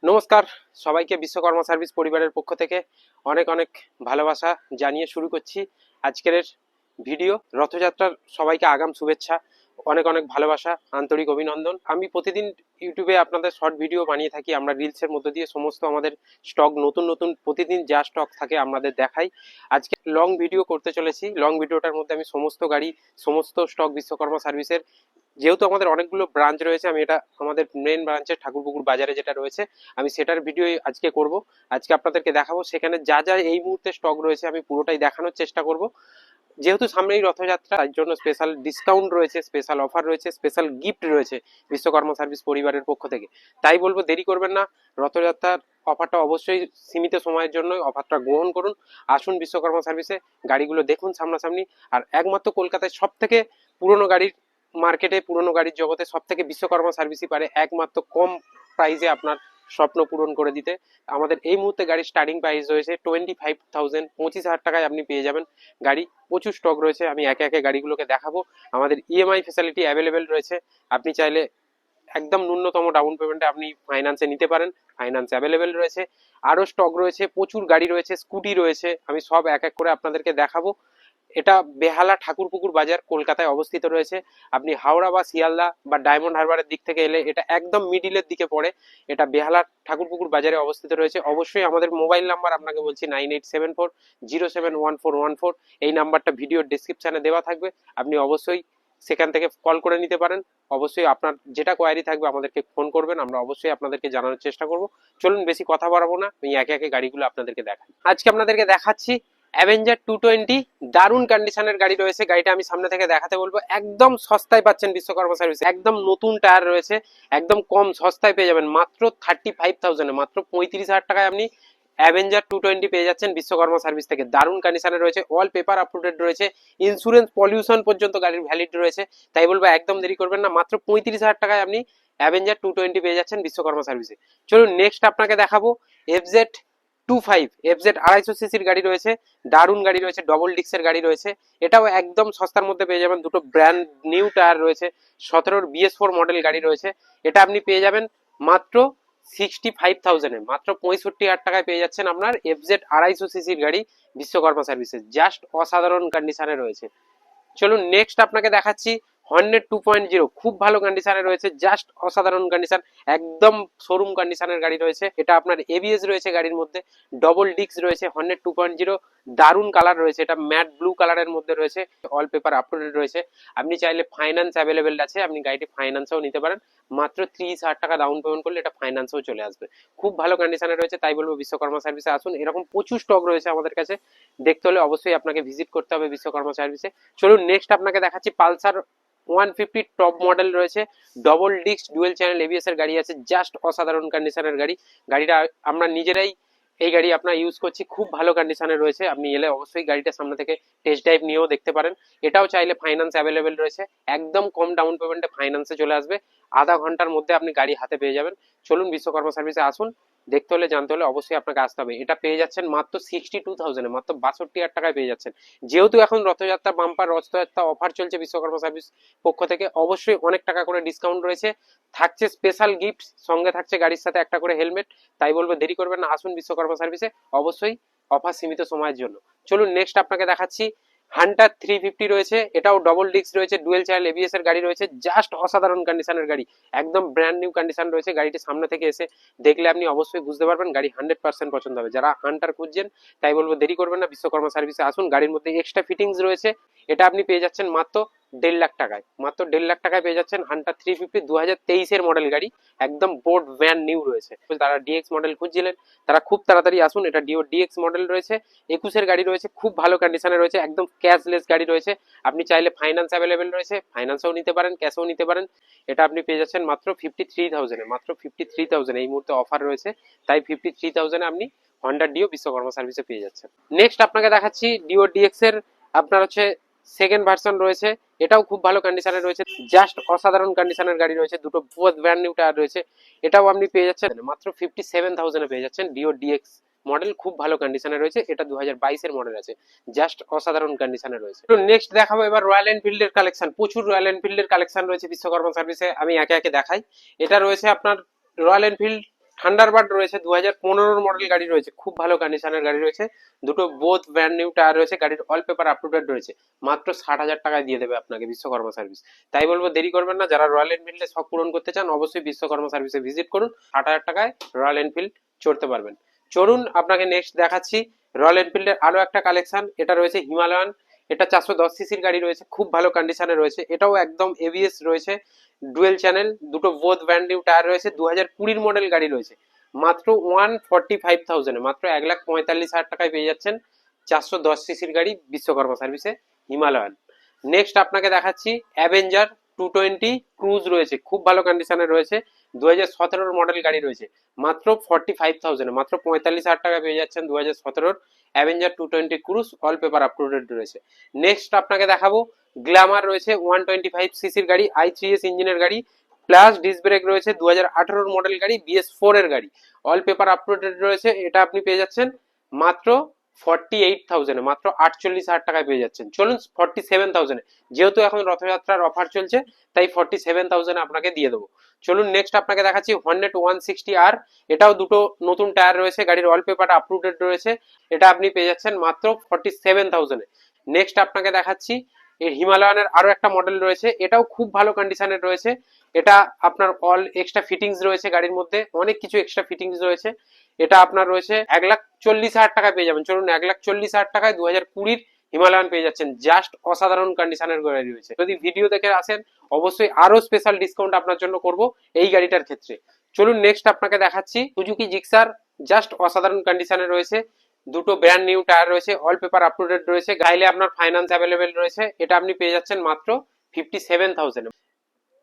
নমস্কার সবাইকে বিশ্বকর্মা সার্ভিস পরিবারের পক্ষ থেকে অনেক অনেক ভালোবাসা জানিয়ে শুরু করছি আজকের ভিডিও। রথযাত্রার সবাইকে আগাম শুভেচ্ছা, অনেক অনেক ভালোবাসা, আন্তরিক অভিনন্দন। আমি প্রতিদিন ইউটিউবে আপনাদের শর্ট ভিডিও বানিয়ে থাকি, আমরা রিলসের মধ্য দিয়ে সমস্ত আমাদের স্টক নতুন নতুন প্রতিদিন যা স্টক থাকে আমাদের দেখাই। আজকে লং ভিডিও করতে চলেছি। লং ভিডিওটার মধ্যে আমি সমস্ত গাড়ি, সমস্ত স্টক বিশ্বকর্মা সার্ভিসের, যেহেতু আমাদের অনেকগুলো ব্রাঞ্চ রয়েছে, আমি এটা আমাদের মেন ব্রাঞ্চের ঠাকুরপুকুর বাজারে যেটা রয়েছে আমি সেটার ভিডিও আজকে করব। আজকে আপনাদেরকে দেখাবো সেখানে যা যা এই মুহূর্তে স্টক রয়েছে আমি পুরোটাই দেখানোর চেষ্টা করব। যেহেতু সামনেই রথযাত্রা, তার জন্য স্পেশাল ডিসকাউন্ট রয়েছে, স্পেশাল অফার রয়েছে, স্পেশাল গিফট রয়েছে বিশ্বকর্মা সার্ভিস পরিবারের পক্ষ থেকে। তাই বলবো দেরি করবেন না, রথযাত্রার অফারটা অবশ্যই সীমিত সময়ের জন্য অফারটা গ্রহণ করুন। আসুন বিশ্বকর্মা সার্ভিসে, গাড়িগুলো দেখুন সামনাসামনি। আর একমাত্র কলকাতায় সব থেকে পুরনো গাড়ির মার্কেটে, পুরনো গাড়ির জগতে সব থেকে বিশ্বকর্মা সার্ভিসই পারে একমাত্র কম প্রাইসে আপনার স্বপ্ন পূরণ করে দিতে। আমাদের এই মুহূর্তে গাড়ির স্টার্টিং প্রাইস রয়েছে 25,000, 25,000 টাকায় আপনি পেয়ে যাবেন গাড়ি। প্রচুর স্টক রয়েছে, আমি একে একে গাড়িগুলোকে দেখাবো। আমাদের ইএমআই ফ্যাসিলিটি অ্যাভেলেবেল রয়েছে, আপনি চাইলে একদম ন্যূনতম ডাউন পেমেন্টে আপনি ফাইন্যান্সে নিতে পারেন, ফাইন্যান্স অ্যাভেলেবেল রয়েছে। আরও স্টক রয়েছে, প্রচুর গাড়ি রয়েছে, স্কুটি রয়েছে, আমি সব এক এক করে আপনাদেরকে দেখাবো। এটা বেহালা ঠাকুরপুকুর বাজার, কলকাতায় অবস্থিত রয়েছে। আপনি হাওড়া বা শিয়ালদা বা ডায়মন্ড হারবারের দিক থেকে এলে এটা একদম মিডিলের দিকে পড়ে। এটা বেহালা ঠাকুরপুকুর বাজারে অবস্থিত রয়েছে। অবশ্যই আমাদের মোবাইল নাম্বার আপনাকে বলছি 9874071414। এই নাম্বারটা ভিডিওর ডিসক্রিপশনে দেওয়া থাকবে, আপনি অবশ্যই সেখান থেকে কল করে নিতে পারেন। অবশ্যই আপনার যেটা কোয়ারি থাকবে আমাদেরকে ফোন করবেন, আমরা অবশ্যই আপনাদেরকে জানানোর চেষ্টা করব। চলুন বেশি কথা বাড়াবো না, আমি একে একে গাড়িগুলো আপনাদেরকে দেখাই। আজকে আপনাদেরকে দেখাচ্ছি অ্যাভেঞ্জার 220, দারুণ কন্ডিশনের গাড়ি রয়েছে। গাড়িটা আমি সামনে থেকে দেখাতে বলবো। একদম সস্তায় পাচ্ছেন বিশ্বকর্মা সার্ভিস, একদম নতুন টায়ার রয়েছে, একদম কম সস্তায় পেয়ে যাবেন মাত্র 35,000, মাত্র 35,000 টাকায় আপনি অ্যাভেঞ্জার 220 পেয়ে যাচ্ছেন বিশ্বকর্মা সার্ভিস থেকে। দারুণ কন্ডিশনে রয়েছে, all paper up to date রয়েছে, ইন্স্যুরেন্স পলিউশন পর্যন্ত গাড়ির ভ্যালিড রয়েছে। তাই বলবো একদম দেরি করবেন না, মাত্র 35,000 টাকায় আপনি অ্যাভেঞ্জার 220 পেয়ে যাচ্ছেন বিশ্বকর্মা সার্ভিসে। চলুন নেক্সট আপনাকে দেখাবো এফজেড 25। এফজেড 250 সিসির গাড়ি রয়েছে, দারুণ গাড়ি রয়েছে, ডবল ডিক্সের গাড়ি রয়েছে। এটাও একদম সস্তার মধ্যে পেয়ে যাবেন, দুটো ব্র্যান্ড নিউ টায়ার রয়েছে, 17 BS4 মডেল গাড়ি রয়েছে। এটা আপনি পেয়ে যাবেন মাত্র 65,000-এ, মাত্র 65,000 টাকায় পেয়ে যাচ্ছেন আপনার এফজেড 250 সিসির গাড়ি বিশ্বকর্মা সার্ভিসে। জাস্ট অসাধারণ কন্ডিশনে রয়েছে। চলুন নেক্সট আপনাকে দেখাচ্ছি হর্নেট 2.0, খুব ভালো কন্ডিশনে রয়েছে, জাস্ট অসাধারণ কন্ডিশন, একদম শোরুম কন্ডিশনের গাড়ি রয়েছে। এটা আপনার এবিএস রয়েছে গাড়ির মধ্যে, ডবল ডিস্ক রয়েছে, হর্নেট 2.0, দারুণ কালার রয়েছে, এটা ম্যাট ব্লু কালারের মধ্যে রয়েছে, অল পেপার আপলোডেড রয়েছে। আপনি চাইলে ফাইন্যান্স অ্যাভেলেবেল আছে, আপনি গাড়িটি ফাইন্যান্সেও নিতে পারেন। মাত্র 30,000 টাকা ডাউন পেমেন্ট করলে এটা ফাইন্যান্সেও চলে আসবে। খুব ভালো কন্ডিশনে রয়েছে, তাই বলবো বিশ্বকর্মা সার্ভিসে আসুন। এরকম প্রচুর স্টক রয়েছে আমাদের কাছে, দেখতে হলে অবশ্যই আপনাকে ভিজিট করতে হবে বিশ্বকর্মা সার্ভিসে। চলুন নেক্সট আপনাকে দেখাচ্ছি পালসার 150 টপ মডেল রয়েছে, double disc dual channel ABS এর গাড়ি আছে, জাস্ট অসাধারণ কন্ডিশনের গাড়ি। গাড়িটা আমরা নিজেরাই এই গাড়ি আপনার ইউজ করছি, খুব ভালো কন্ডিশনে রয়েছে। আপনি এলে অবশ্যই গাড়িটা সামনে থেকে টেস্ট ড্রাইভ নিয়েও দেখতে পারেন। এটাও চাইলে ফাইন্যান্স অ্যাভেলেবেল রয়েছে, একদম কম ডাউন পেমেন্টে ফাইন্যান্সে চলে আসবে, আধা ঘন্টার মধ্যে আপনি গাড়ি হাতে পেয়ে যাবেন। চলুন বিশ্বকর্মা সার্ভিসে আসুন, দেখতে হলে জানতে হলে অবশ্যই আপনাকে আসতে হবে। এটা পেয়ে যাচ্ছেন মাত্র 62,000-এ, মাত্র 62,000 টাকায় পেয়ে যাচ্ছেন। যেহেতু এখন রথযাত্রা বাম্পার রথযাত্রা অফার চলছে বিশ্বকর্মা সার্ভিস পক্ষ থেকে, অবশ্যই অনেক টাকা করে ডিসকাউন্ট রয়েছে, থাকছে স্পেশাল গিফট, সঙ্গে থাকছে গাড়ির সাথে একটা করে হেলমেট। তাই বলবো দেরি করবেন না, আসুন বিশ্বকর্মা সার্ভিসে, অবশ্যই অফার সীমিত সময়ের জন্য। চলুন নেক্সট আপনাকে দেখাচ্ছি হান্টার 350 রয়েছে, এটাও ডবল ডিস্ক রয়েছে, ডুয়েল চ্যানেল এবিএস এর গাড়ি রয়েছে, জাস্ট অসাধারণ কন্ডিশনের গাড়ি, একদম ব্র্যান্ড নিউ কন্ডিশন রয়েছে। গাড়িটি সামনে থেকে এসে দেখলে আপনি অবশ্যই বুঝতে পারবেন গাড়ি 100% পছন্দ হবে। যারা হান্টার খুঁজছেন তাই বলবো দেরি করবেন না, বিশ্বকর্মা সার্ভিসে আসুন। গাড়ির মধ্যে এক্সট্রা ফিটিংস রয়েছে, এটা আপনি পেয়ে যাচ্ছেন মাত্র 1.5 লাখ টাকায়, মাত্র 1.5 লাখ টাকায় পেয়ে যাচ্ছেন হান্টার 350, 2023 মডেল গাড়ি, একদম বোর্ড ভ্যান নিউ রয়েছে। তারা ডিএক্স মডেল খুঁজছিলেন তারা খুব তাড়াতাড়ি আসুন, এটা ডিএক্স মডেল রয়েছে, 21 গাড়ি রয়েছে, খুব ভালো কন্ডিশনে রয়েছে, একদম ক্যাশলেস গাড়ি রয়েছে। আপনি চাইলে ফাইন্যান্স অ্যাভেলেবেল রয়েছে, ফাইন্যান্সেও নিতে পারেন, ক্যাশেও নিতে পারেন। এটা আপনি পেয়ে যাচ্ছেন মাত্র 53,000-এ, মাত্র 53,000 এই মুহূর্তে অফার রয়েছে, তাই 53,000-এ আপনি হন্ডা ডিও বিশ্বকর্মা সার্ভিসে পেয়ে যাচ্ছেন। নেক্সট আপনাকে দেখাচ্ছি ডিও ডিএক্স এর আপনার হচ্ছে সেকেন্ড ভার্সন রয়েছে, এটাও খুব ভালো কন্ডিশনে রয়েছে, জাস্ট অসাধারণ কন্ডিশনের গাড়ি রয়েছে, দুটো ব্র্যান্ড নিউ টায়ার রয়েছে। এটাও আপনি পেয়ে যাচ্ছেন মাত্র 57,000-এ পেয়ে যাচ্ছেন ডিও ডিএক্স মডেল, খুব ভালো কন্ডিশনে রয়েছে। এটা 2022 মডেল আছে, জাস্ট অসাধারণ কন্ডিশনে রয়েছে। তো নেক্সট দেখাবো এবার রয়্যাল এনফিল্ডের কালেকশন, প্রচুর রয়্যাল এনফিল্ডের কালেকশন রয়েছে বিশ্বকর্মা সার্ভিসে, আমি একে একে দেখাই। এটা রয়েছে আপনার রয়্যাল এনফিল্ড থান্ডারবার্ড রয়েছে 2015 মডেল গাড়ি রয়েছে, খুব ভালো কন্ডিশনের গাড়ি রয়েছে। দুটো বোথ ব্র্যান্ড নিউ টায়ার রয়েছে, গাড়ির all paper up to date রয়েছে। মাত্র 60,000 টাকায় দিয়ে দেবে আপনাকে বিশ্বকর্মা সার্ভিস। তাই বলবো দেরি করবেন না, যারা রয়্যাল এনফিল্ডে শখ পূরণ করতে চান অবশ্যই বিশ্বকর্মা সার্ভিসে ভিজিট করুন। 60,000 টাকায় রয়্যাল এনফিল্ড চড়তে পারবেন। চলুন আপনাকে নেক্সট দেখাচ্ছি রয়্যাল এনফিল্ডের আরো একটা কালেকশন। এটা রয়েছে হিমালয়ান, এটা 410 সিসির গাড়ি রয়েছে, খুব ভালো কন্ডিশনে রয়েছে। এটাও একদম এবিএস রয়েছে, ডুয়েল চ্যানেল, দুটো বোথ ব্র্যান্ড নিউ টায়ার রয়েছে, 2020 মডেল গাড়ি রয়েছে। মাত্র 145,000, মাত্র 1,45,000 টাকায় পেয়ে যাচ্ছেন 410 সিসির গাড়ি বিশ্বকর্মা সার্ভিসে হিমালয়ান। নেক্সট আপনাকে দেখাচ্ছি অ্যাভেঞ্জার 220 ক্রুজ রয়েছে, খুব ভালো কন্ডিশনে রয়েছে, 2017 মডেল গাড়ি রয়েছে। মাত্র 45,000, মাত্র 45,000 টাকা পেয়ে যাচ্ছেন 2017 Avenger 220 cruise, all paper up to date রয়েছে। নেক্সট আপনাকে দেখাবো গ্ল্যামার রয়েছে 125 সিসির গাড়ি, i3s ইঞ্জিনের গাড়ি, প্লাস ডিস্ক ব্রেক রয়েছে, 2018 মডেল গাড়ি, BS4 এর গাড়ি, all paper up to date রয়েছে। এটা আপনি পেয়ে যাচ্ছেন মাত্র 48,000, মাত্র 48,000 টাকায় পেয়ে যাচ্ছেন। চলুন 47,000, যেহেতু এখন রথযাত্রার অফার চলছে তাই 47,000 আপনাকে দিয়ে দেবো। চলুন নেক্সট আপনাকে দেখাচ্ছি হর্নেট 160R, এটাও দুটো নতুন টায়ার রয়েছে, গাড়ির all paper up to date রয়েছে। এটা আপনি পেয়ে যাচ্ছেন মাত্র 47,000। নেক্সট আপনাকে দেখাচ্ছি এর হিমালয়ানের আরো একটা মডেল রয়েছে, এটাও খুব ভালো কন্ডিশনের রয়েছে। এটা আপনার অল এক্সট্রা ফিটিংস রয়েছে, গাড়ির মধ্যে অনেক কিছু এক্সট্রা ফিটিংস রয়েছে। এটা আপনার রয়েছে 1,40,000 টাকায় পেয়ে যাবেন। চলুন 1,40,000 টাকায় 2020 হিমালয়ান পেয়ে যাচ্ছেন, জাস্ট অসাধারণ কন্ডিশনের গাড়ি রয়েছে। যদি ভিডিও দেখে আসেন অবশ্যই আরো স্পেশাল ডিসকাউন্ট আপনার জন্য করব এই গাড়িটার ক্ষেত্রে। চলুন নেক্সট আপনাকে দেখাচ্ছি সুজুকি জিক্সার, জাস্ট অসাধারণ কন্ডিশনে রয়েছে, দুটো ব্র্যান্ড নিউ টায়ার রয়েছে, all paper up to date রয়েছে, গাইলে আপনার ফাইন্যান্স অ্যাভেলেবেল রয়েছে। এটা আপনি পেয়ে যাচ্ছেন মাত্র 57,000।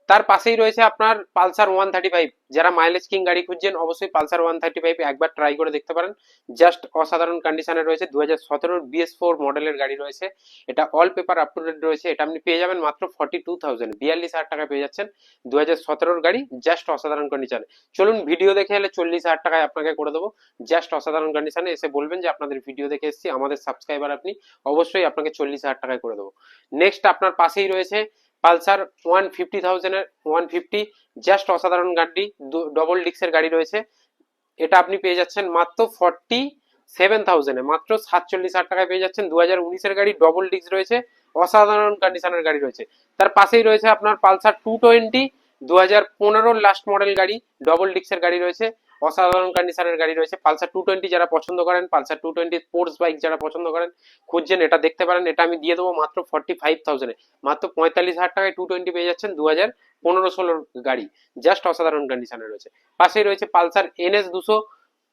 তার পাশেই রয়েছে আপনার পালসার 135, যারা মাইলেজ কিং গাড়ি খুঁজছেন অবশ্যই পালসার 135 একবার ট্রাই করে দেখতে পারেন, জাস্ট অসাধারণ কন্ডিশনে রয়েছে। 2017 BS4 মডেলের গাড়ি রয়েছে, এটা all paper up to date রয়েছে। এটা আপনি পেয়ে যাবেন মাত্র 42,000, 42,000 টাকা পেয়ে যাচ্ছেন 2017 গাড়ি, জাস্ট অসাধারণ কন্ডিশনে। চলুন ভিডিও দেখে এলে 40,000 টাকায় আপনাকে করে দেবো, জাস্ট অসাধারণ কন্ডিশনে। এসে বলবেন যে আপনাদের ভিডিও দেখে এসেছি, আমাদের সাবস্ক্রাইবার আপনি, অবশ্যই আপনাকে 40,000 টাকায় করে দেবো। নেক্সট আপনার পাশেই রয়েছে পালসার 150,000 এর 150, জাস্ট অসাধারণ গাড়ি, ডবল ডিক্সের গাড়ি রয়েছে। এটা আপনি পেয়ে যাচ্ছেন মাত্র 47,000, মাত্র 47,000 টাকায় পেয়ে যাচ্ছেন। 2019 এর গাড়ি, ডবল ডিক্স রয়েছে, অসাধারণ কন্ডিশনের গাড়ি রয়েছে। তার পাশেই রয়েছে আপনার পালসার 220, 2015 লাস্ট মডেল গাড়ি, ডবল ডিক্সের গাড়ি রয়েছে, অসাধারণ কন্ডিশনের গাড়ি রয়েছে। পালসার 220 যারা পছন্দ করেন, পালসার 220 স্পোর্টস বাইক যারা পছন্দ করেন খুঁজছেন, এটা দেখতে পারেন। এটা আমি দিয়ে দেবো মাত্র 45,000, মাত্র 45,000 টাকায় 220 পেয়ে যাচ্ছেন 2015-16 গাড়ি, জাস্ট অসাধারণ কন্ডিশনে রয়েছে। পাশেই রয়েছে পালসার NS200,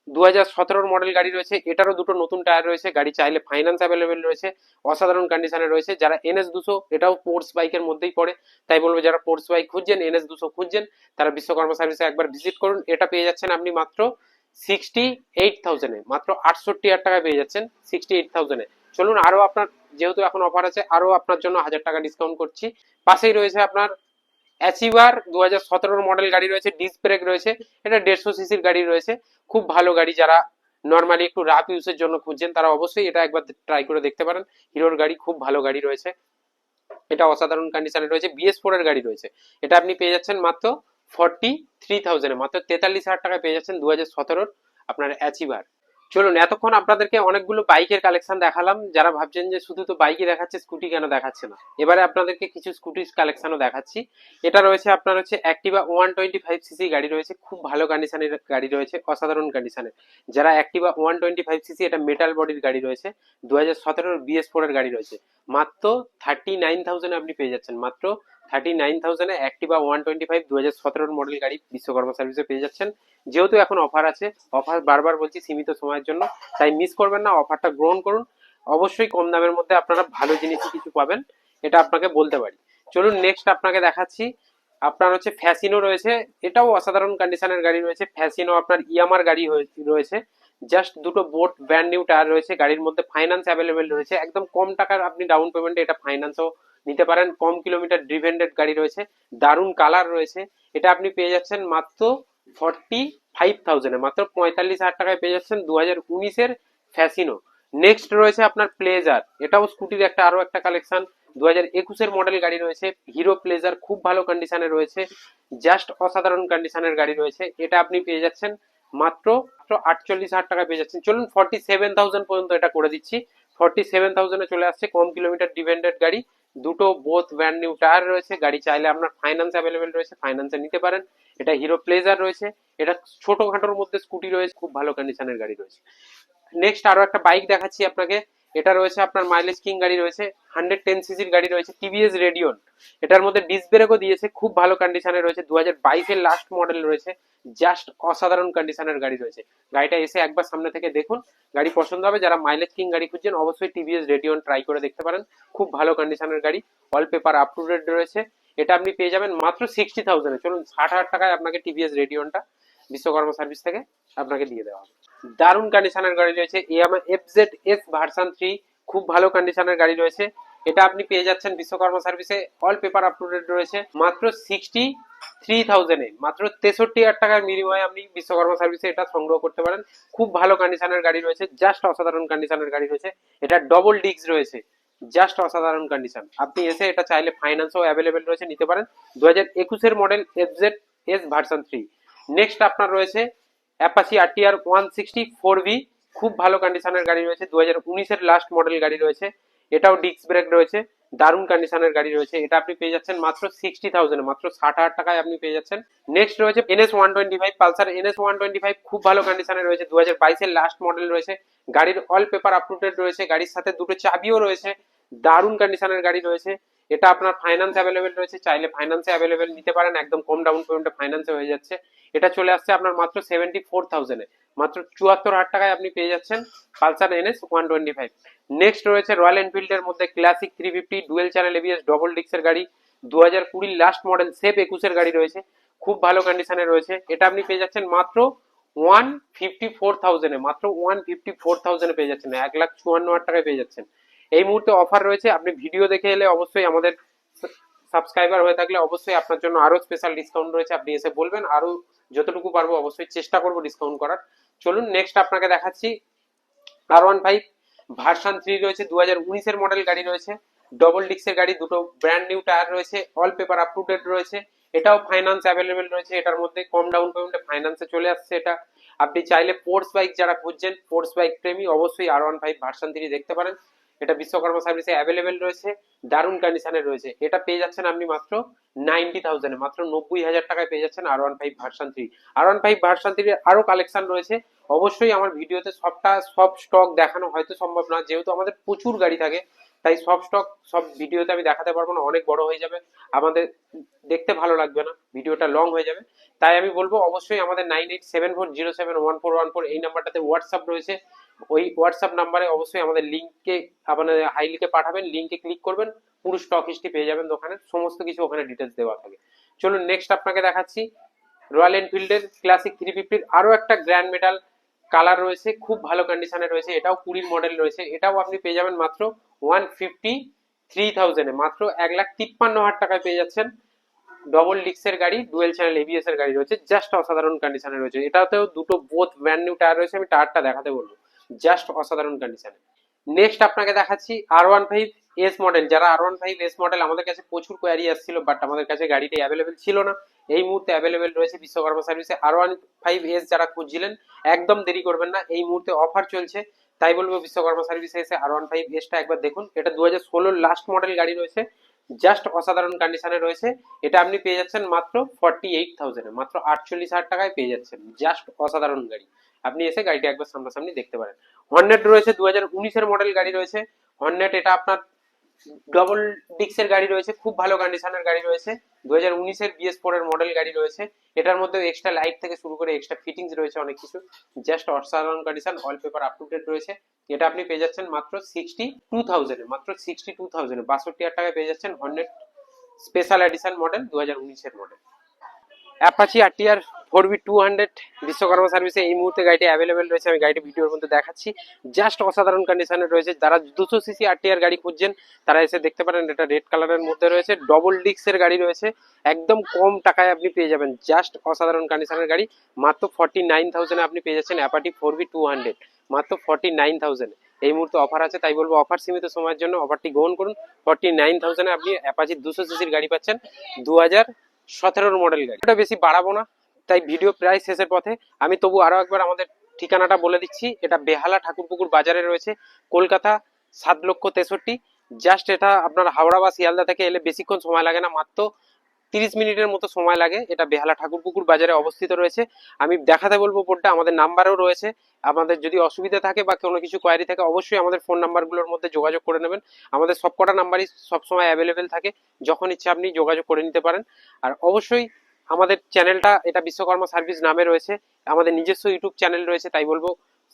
2017 মডেল গাড়ি রয়েছে, এটারও দুটো নতুন টায়ার রয়েছে, গাড়ি চাইলে ফাইন্যান্স অ্যাভেলেবেল রয়েছে, অসাধারণ কন্ডিশনে রয়েছে। যারা NS200, এটাও স্পোর্টস বাইকের মধ্যেই পড়ে, তাই বলবো যারা স্পোর্টস বাইক খুঁজছেন, NS200 খুঁজছেন, তারা বিশ্বকর্মা সার্ভিসে একবার ভিজিট করুন। এটা পেয়ে যাচ্ছেন আপনি মাত্র 68,000, মাত্র 68,000 টাকায় পেয়ে যাচ্ছেন 68,000। চলুন আরো আপনার, যেহেতু এখন অফার আছে, আরো আপনার জন্য 1,000 টাকা ডিসকাউন্ট করছি। পাশেই রয়েছে আপনার অ্যাচিভার, 2017 মডেল গাড়ি রয়েছে, ডিস্ক ব্রেক রয়েছে, এটা 150 সিসির গাড়ি রয়েছে, খুব ভালো গাড়ি। যারা নর্মালি একটু রাফ ইউজের জন্য খুঁজছেন তারা অবশ্যই এটা একবার ট্রাই করে দেখতে পারেন। হিরোর গাড়ি, খুব ভালো গাড়ি রয়েছে, এটা অসাধারণ কন্ডিশনে রয়েছে। BS4 এর গাড়ি রয়েছে, এটা আপনি পেয়ে যাচ্ছেন মাত্র 43,000, মাত্র 43,000 টাকায় পেয়ে যাচ্ছেন 2017 আপনার অ্যাচিভার। চলুন এতক্ষণ আপনাদেরকে অনেকগুলো বাইকের কালেকশন দেখালাম, যারা ভাবছেন যে শুধু তো বাইকই দেখাচ্ছে, স্কুটি কেন দেখাচ্ছে না, এবারে আপনাদেরকে কিছু স্কুটির কালেকশনও দেখাচ্ছি। এটা রয়েছে আপনার হচ্ছে অ্যাক্টিভা 125 সিসি গাড়ি রয়েছে, খুব ভালো কন্ডিশনের গাড়ি রয়েছে, অসাধারণ কন্ডিশনের। যারা অ্যাক্টিভা 125 সিসি, এটা মেটাল বডির গাড়ি রয়েছে, 2017 BS4 এর গাড়ি রয়েছে, মাত্র 39,000 আপনি পেয়ে যাচ্ছেন, মাত্র 39,000 অ্যাক্টিভা 125 2017 মডেল গাড়ি বিশ্বকর্মা সার্ভিসে পেয়ে যাচ্ছেন। যেহেতু এখন অফার আছে, অফার বারবার বলছি সীমিত সময়ের জন্য, তাই মিস করবেন না, অফারটা গ্রহণ করুন। অবশ্যই কম দামের মধ্যে আপনারা ভালো জিনিসই কিছু পাবেন, এটা আপনাকে বলতে পারি। চলুন নেক্সট আপনাকে দেখাচ্ছি আপনার হচ্ছে ফ্যাসিনো রয়েছে, এটাও অসাধারণ কন্ডিশনের গাড়ি রয়েছে। ফ্যাসিনো আপনার ইয়ামার গাড়ি রয়েছে, জাস্ট দুটো বোট ব্র্যান্ড নিউ টায়ার রয়েছে, গাড়ির মধ্যে ফাইন্যান্স অ্যাভেলেবেল রয়েছে, একদম কম টাকার আপনি ডাউন পেমেন্টে এটা ফাইন্যান্সও নিতে পারেন, কম কিলোমিটার ড্রিভেন্ডেড গাড়ি রয়েছে, দারুণ কালার রয়েছে। এটা আপনি পেয়ে যাচ্ছেন মাত্র 45,000, মাত্র 45,000 টাকায় পেয়ে যাচ্ছেন 2019 ফ্যাসিনো। নেক্সট রয়েছে আপনার প্লেজার, এটাও স্কুটির একটা আরো একটা কালেকশন, 2021 মডেল গাড়ি রয়েছে, হিরো প্লেজার, খুব ভালো কন্ডিশনে রয়েছে, জাস্ট অসাধারণ কন্ডিশনের গাড়ি রয়েছে। এটা আপনি পেয়ে যাচ্ছেন মাত্র 48,000 টাকায় পেয়ে যাচ্ছেন। চলুন 47,000 পর্যন্ত এটা করে দিচ্ছি। 47,000 চলে আসছে, কম কিলোমিটার ডিপেন্ডেন্ট গাড়ি, দুটো বোথ ব্র্যান্ড নিউ টায়ার রয়েছে। গাড়ি চাইলে আপনার ফাইন্যান্স অ্যাভেলেবেল রয়েছে, ফাইন্যান্সে নিতে পারেন। এটা হিরো প্লেজার রয়েছে, এটা ছোটখাটোর মধ্যে স্কুটি রয়েছে, খুব ভালো কন্ডিশনের গাড়ি রয়েছে। নেক্সট আরো একটা বাইক দেখাচ্ছি আপনাকে। এটা রয়েছে আপনার মাইলেজ কিং গাড়ি রয়েছে, 110 সিসির গাড়ি রয়েছে, টিভিএস রেডিয়ন। এটার মধ্যে ডিস্ক ব্রেকও দিয়েছে, খুব ভালো কন্ডিশনে রয়েছে, 2022 লাস্ট মডেল রয়েছে, জাস্ট অসাধারণ কন্ডিশনের গাড়ি রয়েছে। গাড়িটা এসে একবার সামনে থেকে দেখুন, গাড়ি পছন্দ হবে। যারা মাইলেজ কিং গাড়ি খুঁজছেন অবশ্যই টিভিএস রেডিয়ন ট্রাই করে দেখতে পারেন, খুব ভালো কন্ডিশনের গাড়ি, all paper up to date রয়েছে। এটা আপনি পেয়ে যাবেন মাত্র 60,000-এ। চলুন 60,000 টাকায় আপনাকে টিভিএস রেডিয়নটা বিশ্বকর্মা সার্ভিস থেকে আপনাকে দিয়ে দেওয়া হবে। দারুণ কন্ডিশনের গাড়ি রয়েছে, ইয়ামাহা এফজেড এস ভার্সন 3, খুব ভালো কন্ডিশনের গাড়ি রয়েছে। এটা আপনি পেয়ে যাচ্ছেন বিশ্বকর্মা সার্ভিসে, all paper up to date রয়েছে, মাত্র 63,000-এ। মাত্র 63,000 টাকার বিনিময়ে আপনি বিশ্বকর্মা সার্ভিসে এটা সংগ্রহ করতে পারেন। খুব ভালো কন্ডিশনের গাড়ি রয়েছে, জাস্ট অসাধারণ কন্ডিশনের গাড়ি রয়েছে। এটা ডবল ডিস্ক রয়েছে, জাস্ট অসাধারণ কন্ডিশন। আপনি এসে এটা চাইলে ফাইন্যান্সও অ্যাভেলেবেল রয়েছে, নিতে পারেন। 2021-এর model FZ S version 3। Next আপনার রয়েছে অ্যাপাচি আরটিআর 160 4V, খুব ভালো কন্ডিশনের গাড়ি রয়েছে, 2019-এর লাস্ট মডেল গাড়ি রয়েছে। এটাও ডিস্ক ব্রেক রয়েছে, দারুণ কন্ডিশনের গাড়ি রয়েছে। এটা আপনি পেয়ে যাচ্ছেন মাত্র 60,000-এ, মাত্র 60,000 টাকায় আপনি পেয়ে যাচ্ছেন। নেক্সট রয়েছে NS 125, পালসার NS 125, খুব ভালো কন্ডিশনে রয়েছে, 2022-এর লাস্ট মডেল রয়েছে। গাড়ির all paper up to date রয়েছে, গাড়ির সাথে দুটো চাবিও রয়েছে, দারুণ কন্ডিশনের গাড়ি রয়েছে। এটা আপনার ফাইন্যান্স অ্যাভেলেবেল রয়েছে, চাইলে ফাইন্যান্সে অ্যাভেলেবেল নিতে পারেন, একদম কম ডাউন পেমেন্টে ফাইন্যান্সে হয়ে যাচ্ছে। এটা চলে আসছে আপনার মাত্র 74,000-এ, মাত্র 74,000 টাকায় আপনি পেয়ে যাচ্ছেন পালসার NS 125। নেক্সট রয়েছে রয়্যাল এনফিল্ডের মধ্যে classic 350 dual channel ABS double ডিস্কের গাড়ি, 2020 লাস্ট মডেল, সেফ 21-এর গাড়ি রয়েছে, খুব ভালো কন্ডিশনে রয়েছে। এটা আপনি পেয়ে যাচ্ছেন মাত্র 154,000-এ, মাত্র 154,000-এ পেয়ে যাচ্ছেন, 1,54,000 টাকায় পেয়ে যাচ্ছেন। এই মুহূর্তে অফার রয়েছে, আপনি ভিডিও দেখে এলে অবশ্যই আমাদের সাবস্ক্রাইবার হয়ে থাকলে অবশ্যই আপনার জন্য আরো স্পেশাল ডিসকাউন্ট রয়েছে, আপনি এসে বলবেন, আরো যতটুকু পারবো অবশ্যই চেষ্টা করবো ডিসকাউন্ট করার। চলুন নেক্সট আপনাকে দেখাচ্ছি R15 ভার্সন 3 রয়েছে, 2019-এর মডেল গাড়ি রয়েছে, ডবল ডিস্কের গাড়ি, দুটো ব্র্যান্ড নিউ টায়ার রয়েছে, all paper up to date রয়েছে। এটাও ফাইন্যান্স অ্যাভেলেবেল রয়েছে, এটার মধ্যে কম ডাউন পেমেন্টে ফাইন্যান্সে চলে আসছে। এটা আপনি চাইলে স্পোর্টস বাইক যারা খুঁজছেন, স্পোর্টস বাইক প্রেমী, অবশ্যই R15 ভার্সন 3 দেখতে পারেন। এটা বিশ্বকর্মা সার্ভিসে অ্যাভেলেবেল রয়েছে, দারুণ কন্ডিশনে রয়েছে। এটা পেয়ে যাচ্ছেন আপনি মাত্র 90,000-এ, মাত্র 90,000 টাকায় পেয়ে যাচ্ছেন R15 ভার্সন 3। R15 ভার্সন 3 এর আরো কালেকশন রয়েছে, অবশ্যই আমার ভিডিওতে সব স্টক দেখানো হয়তো সম্ভব না, যেহেতু আমাদের প্রচুর গাড়ি থাকে, তাই সব স্টক সব ভিডিওতে আমি দেখাতে পারবো না, অনেক বড় হয়ে যাবে, আমাদের দেখতে ভালো লাগবে না, ভিডিওটা লং হয়ে যাবে। তাই আমি বলবো অবশ্যই আমাদের 9874071414 এই নাম্বারটাতে হোয়াটসঅ্যাপ রয়েছে, ওই হোয়াটসঅ্যাপ নাম্বারে অবশ্যই আমাদের লিঙ্কে আপনাদের হাই লিখে পাঠাবেন, লিঙ্কে ক্লিক করবেন, পুরো স্টক হিস্ট্রি পেয়ে যাবেন দোকানের, সমস্ত কিছু ওখানে ডিটেলস দেওয়া থাকে। চলুন নেক্সট আপনাকে দেখাচ্ছি রয়্যাল এনফিল্ডের ক্লাসিক 350 আরো একটা গ্র্যান্ড মেটাল কালার রয়েছে, খুব ভালো কন্ডিশনে রয়েছে, এটাও 20 মডেল রয়েছে। এটাও আপনি পেয়ে যাবেন মাত্র 153,000-এ, মাত্র 1,53,000 টাকায় পেয়ে যাচ্ছেন। ডবল ডিস্কের গাড়ি, ডুয়েল চ্যানেল এবিএস এর গাড়ি রয়েছে, জাস্ট অসাধারণ কন্ডিশনে রয়েছে। এটাতেও দুটো বোথ ব্র্যান্ড নিউ টায়ার রয়েছে, আমি টায়ারটা দেখাতে বলবো, জাস্ট অসাধারণ কন্ডিশনে। নেক্সট আপনাকে দেখাচ্ছি R15 এস মডেল। যারা R15 এস মডেল, আমাদের কাছে প্রচুর কোয়ারি আসছিল, বাট আমাদের কাছে গাড়িটি অ্যাভেলেবেল ছিল না, এই মুহূর্তে অ্যাভেলেবেল রয়েছে বিশ্বকর্মা সার্ভিসে। R15 এস যারা খুঁজছিলেন একদম দেরি করবেন না, এই মুহূর্তে অফার চলছে, তাই বলবো বিশ্বকর্মা সার্ভিসে এসে R15 এসটা একবার দেখুন। এটা 2016 লাস্ট মডেল গাড়ি রয়েছে, জাস্ট অসাধারণ কন্ডিশনে রয়েছে। এটা আপনি পেয়ে যাচ্ছেন মাত্র 48,000-এ, মাত্র 48,000 টাকায় পেয়ে যাচ্ছেন, জাস্ট অসাধারণ গাড়ি। আপনি এসে গাড়িটা একবার সামনাসামনি দেখতে পারেন। হর্নেট রয়েছে, 2019-এর মডেল গাড়ি রয়েছে হর্নেট, এটা আপনার ডবল ডিস্কের গাড়ি রয়েছে, খুব ভালো কন্ডিশনের গাড়ি রয়েছে, 2019-এর BS4 এর মডেল গাড়ি রয়েছে। এটার মধ্যে এক্সট্রা লাইট থেকে শুরু করে এক্সট্রা ফিটিংস রয়েছে অনেক কিছু, জাস্ট অসাধারণ condition, all paper up to date রয়েছে। এটা আপনি পেয়ে যাচ্ছেন মাত্র 62,000-এ, মাত্র 62,000-এ, 62,000 টাকায় পেয়ে যাচ্ছেন হর্নেট স্পেশাল এডিশন মডেল, 2019-এর model. Apache RTR 4V200 Vishwakarma সার্ভিসে এই মুহূর্তে গাড়িটি অ্যাভেলেবেল রয়েছে, আমি গাড়িটি ভিডিওর মধ্যে দেখাচ্ছি, জাস্ট অসাধারণ কন্ডিশনে রয়েছে। যারা 200 সিসি আরটিআর গাড়ি খুঁজছেন তারা এসে দেখতে পারেন, এটা রেড কালারের মধ্যে রয়েছে, ডবল ডিস্কের গাড়ি রয়েছে, একদম কম টাকায় আপনি পেয়ে যাবেন, জাস্ট অসাধারণ কন্ডিশনের গাড়ি, মাত্র 49,000-এ আপনি পেয়ে যাচ্ছেন অ্যাপাচি 4V200, মাত্র 49,000-এ। এই মুহূর্তে অফার আছে, তাই বলবো অফার সীমিত সময়ের জন্য অফারটি গ্রহণ করুন। 49,000-এ আপনি অ্যাপাচি 200 সিসির গাড়ি পাচ্ছেন, 2017-এর মডেল গাড়ি। এটা বেশি বাড়াবো না, তাই ভিডিও প্রায় শেষের পথে, আমি তবু আরো একবার আমাদের ঠিকানাটা বলে দিচ্ছি। এটা বেহালা ঠাকুরপুকুর বাজারে রয়েছে, কলকাতা 7,63,000। জাস্ট এটা আপনার হাওড়া বা শিয়ালদা থেকে এলে বেশিক্ষণ সময় লাগে না, মাত্র 30 মিনিটের মতো সময় লাগে। এটা বেহালা ঠাকুরপুকুর বাজারে অবস্থিত রয়েছে। আমি দেখাতে বলবো বোর্ডটা, আমাদের নাম্বারও রয়েছে। আমাদের যদি অসুবিধা থাকে বা কোনো কিছু কোয়ারি থাকে, অবশ্যই আমাদের ফোন নাম্বারগুলোর মধ্যে যোগাযোগ করে নেবেন। আমাদের সবকটা নাম্বারই সবসময় অ্যাভেলেবেল থাকে, যখন ইচ্ছা আপনি যোগাযোগ করে নিতে পারেন। আর অবশ্যই আমাদের চ্যানেলটা এটা বিশ্বকর্মা সার্ভিস নামে রয়েছে, আমাদের নিজস্ব ইউটিউব চ্যানেল রয়েছে, তাই বলবো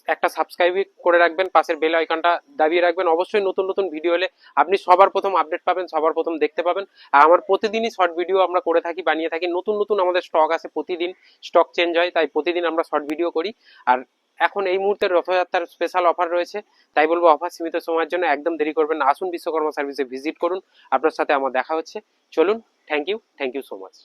একটা সাবস্ক্রাইব করে রাখবেন, পাশের বেল আইকনটা দাবিয়ে রাখবেন। অবশ্যই নতুন নতুন ভিডিও এলে আপনি সবার প্রথম আপডেট পাবেন, সবার প্রথম দেখতে পাবেন। আর আমার প্রতিদিনই শর্ট ভিডিও আমরা করে থাকি, বানিয়ে থাকি। নতুন নতুন আমাদের স্টক আসে, প্রতিদিন স্টক চেঞ্জ হয়, তাই প্রতিদিন আমরা শর্ট ভিডিও করি। আর এখন এই মুহূর্তে রথযাত্রার স্পেশাল অফার রয়েছে, তাই বলবো অফার সীমিত সময়ের জন্য, একদম দেরি করবেন না, আসুন বিশ্বকর্মা সার্ভিসে ভিজিট করুন। আপনার সাথে আমার দেখা হচ্ছে, চলুন। Thank you so much.